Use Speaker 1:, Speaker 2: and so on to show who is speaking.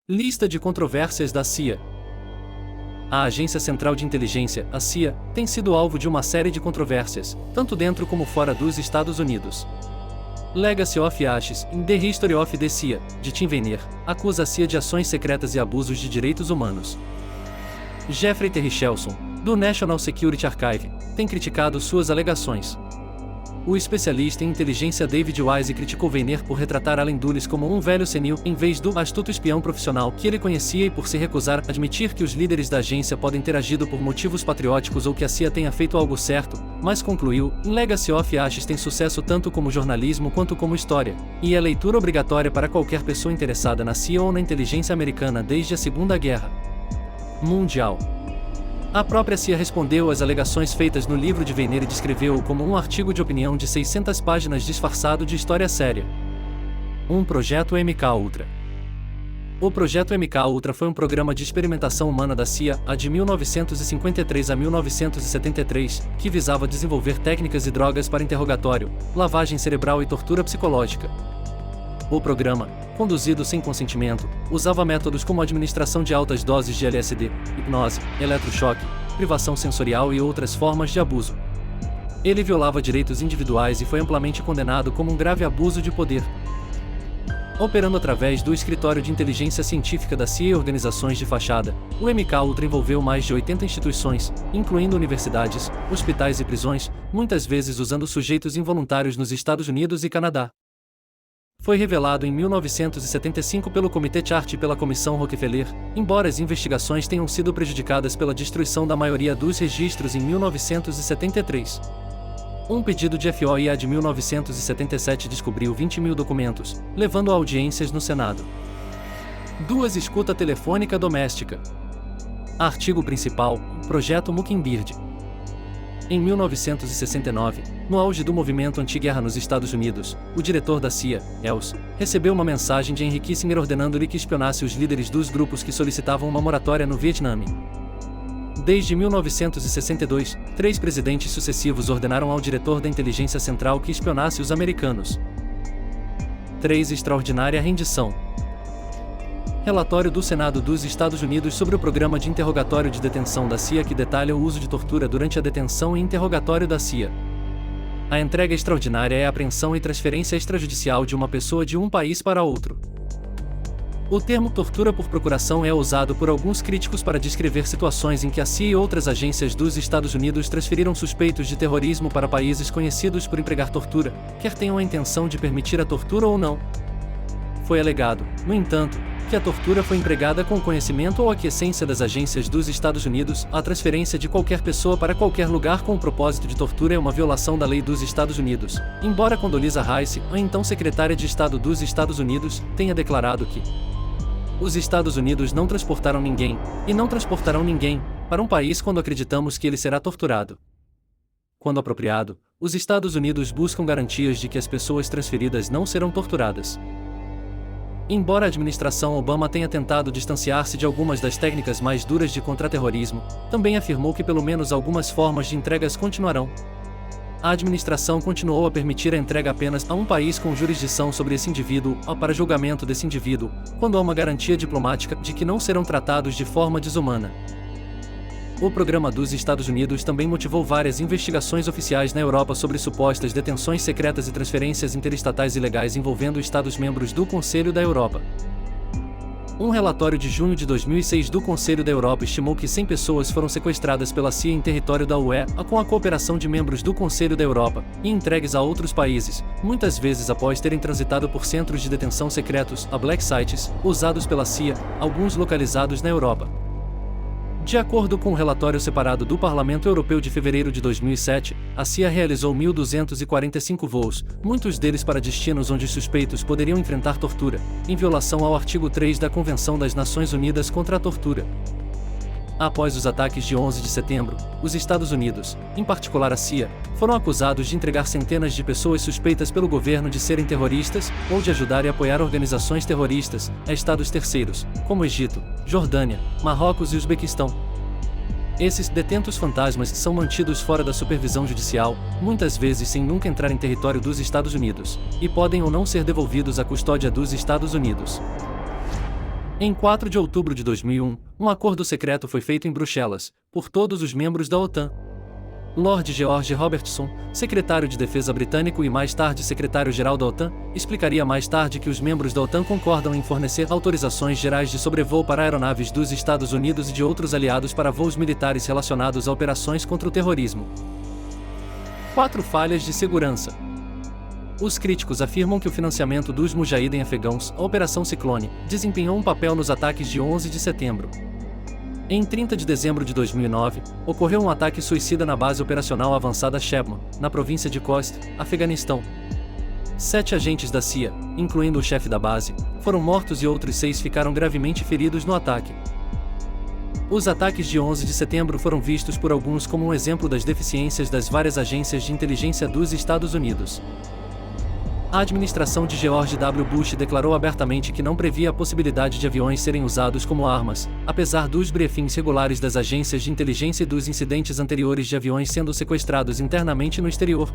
Speaker 1: Lista de controvérsias da CIA. A Agência Central de Inteligência, a CIA, tem sido alvo de uma série de controvérsias, tanto dentro como fora dos Estados Unidos. Legacy of Ashes, in the History of the CIA, de Tim Weiner, acusa a CIA de ações secretas e abusos de direitos humanos. Jeffrey T. Richelson, do National Security Archive, tem criticado suas alegações. O especialista em inteligência David Wise criticou Weiner por retratar Allen Dulles como um velho senil, em vez do astuto espião profissional que ele conhecia, e por se recusar a admitir que os líderes da agência podem ter agido por motivos patrióticos ou que a CIA tenha feito algo certo, mas concluiu: Legacy of Ashes tem sucesso tanto como jornalismo quanto como história, e é leitura obrigatória para qualquer pessoa interessada na CIA ou na inteligência americana desde a Segunda Guerra Mundial. A própria CIA respondeu às alegações feitas no livro de Weiner e descreveu-o como um artigo de opinião de 600 páginas disfarçado de história séria. Um projeto MK-Ultra. O projeto MK-Ultra foi um programa de experimentação humana da CIA, de 1953 a 1973, que visava desenvolver técnicas e drogas para interrogatório, lavagem cerebral e tortura psicológica. O programa, conduzido sem consentimento, usava métodos como administração de altas doses de LSD, hipnose, eletrochoque, privação sensorial e outras formas de abuso. Ele violava direitos individuais e foi amplamente condenado como um grave abuso de poder. Operando através do Escritório de Inteligência Científica da CIA e organizações de fachada, o MK-Ultra envolveu mais de 80 instituições, incluindo universidades, hospitais e prisões, muitas vezes usando sujeitos involuntários nos Estados Unidos e Canadá. Foi revelado em 1975 pelo Comitê Chart e pela Comissão Rockefeller, embora as investigações tenham sido prejudicadas pela destruição da maioria dos registros em 1973. Um pedido de FOIA de 1977 descobriu 20.000 documentos, levando a audiências no Senado. 2. Escuta telefônica doméstica. Artigo principal: Projeto Mockingbird. Em 1969, no auge do movimento anti-guerra nos Estados Unidos, o diretor da CIA, Els, recebeu uma mensagem de Henry Kissinger ordenando-lhe que espionasse os líderes dos grupos que solicitavam uma moratória no Vietnã. Desde 1962, 3 presidentes sucessivos ordenaram ao diretor da inteligência central que espionasse os americanos. 3. Extraordinária rendição. Relatório do Senado dos Estados Unidos sobre o Programa de Interrogatório de Detenção da CIA que detalha o uso de tortura durante a detenção e interrogatório da CIA. A entrega extraordinária é a apreensão e transferência extrajudicial de uma pessoa de um país para outro. O termo tortura por procuração é usado por alguns críticos para descrever situações em que a CIA e outras agências dos Estados Unidos transferiram suspeitos de terrorismo para países conhecidos por empregar tortura, quer tenham a intenção de permitir a tortura ou não. Foi alegado, no entanto, que a tortura foi empregada com conhecimento ou aquiescência das agências dos Estados Unidos. A transferência de qualquer pessoa para qualquer lugar com o propósito de tortura é uma violação da lei dos Estados Unidos, embora Condoleezza Rice, a então secretária de Estado dos Estados Unidos, tenha declarado que os Estados Unidos não transportaram ninguém, e não transportarão ninguém, para um país quando acreditamos que ele será torturado. Quando apropriado, os Estados Unidos buscam garantias de que as pessoas transferidas não serão torturadas. Embora a administração Obama tenha tentado distanciar-se de algumas das técnicas mais duras de contra-terrorismo, também afirmou que pelo menos algumas formas de entregas continuarão. A administração continuou a permitir a entrega apenas a um país com jurisdição sobre esse indivíduo, ou para julgamento desse indivíduo, quando há uma garantia diplomática de que não serão tratados de forma desumana. O programa dos Estados Unidos também motivou várias investigações oficiais na Europa sobre supostas detenções secretas e transferências interestatais ilegais envolvendo Estados-membros do Conselho da Europa. Um relatório de junho de 2006 do Conselho da Europa estimou que 100 pessoas foram sequestradas pela CIA em território da UE, com a cooperação de membros do Conselho da Europa, e entregues a outros países, muitas vezes após terem transitado por centros de detenção secretos, a black sites, usados pela CIA, alguns localizados na Europa. De acordo com o relatório separado do Parlamento Europeu de fevereiro de 2007, a CIA realizou 1.245 voos, muitos deles para destinos onde suspeitos poderiam enfrentar tortura, em violação ao artigo 3 da Convenção das Nações Unidas contra a Tortura. Após os ataques de 11 de setembro, os Estados Unidos, em particular a CIA, foram acusados de entregar centenas de pessoas suspeitas pelo governo de serem terroristas, ou de ajudar e apoiar organizações terroristas, a estados terceiros, como Egito, Jordânia, Marrocos e Uzbequistão. Esses detentos fantasmas são mantidos fora da supervisão judicial, muitas vezes sem nunca entrar em território dos Estados Unidos, e podem ou não ser devolvidos à custódia dos Estados Unidos. Em 4 de outubro de 2001, um acordo secreto foi feito em Bruxelas, por todos os membros da OTAN. Lord George Robertson, secretário de Defesa britânico e mais tarde secretário-geral da OTAN, explicaria mais tarde que os membros da OTAN concordam em fornecer autorizações gerais de sobrevoo para aeronaves dos Estados Unidos e de outros aliados para voos militares relacionados a operações contra o terrorismo. 4 falhas de segurança. Os críticos afirmam que o financiamento dos Mujahideen afegãos, a Operação Ciclone, desempenhou um papel nos ataques de 11 de setembro. Em 30 de dezembro de 2009, ocorreu um ataque suicida na base operacional avançada Shebman, na província de Khost, Afeganistão. 7 agentes da CIA, incluindo o chefe da base, foram mortos e outros 6 ficaram gravemente feridos no ataque. Os ataques de 11 de setembro foram vistos por alguns como um exemplo das deficiências das várias agências de inteligência dos Estados Unidos. A administração de George W. Bush declarou abertamente que não previa a possibilidade de aviões serem usados como armas, apesar dos briefings regulares das agências de inteligência e dos incidentes anteriores de aviões sendo sequestrados internamente no exterior.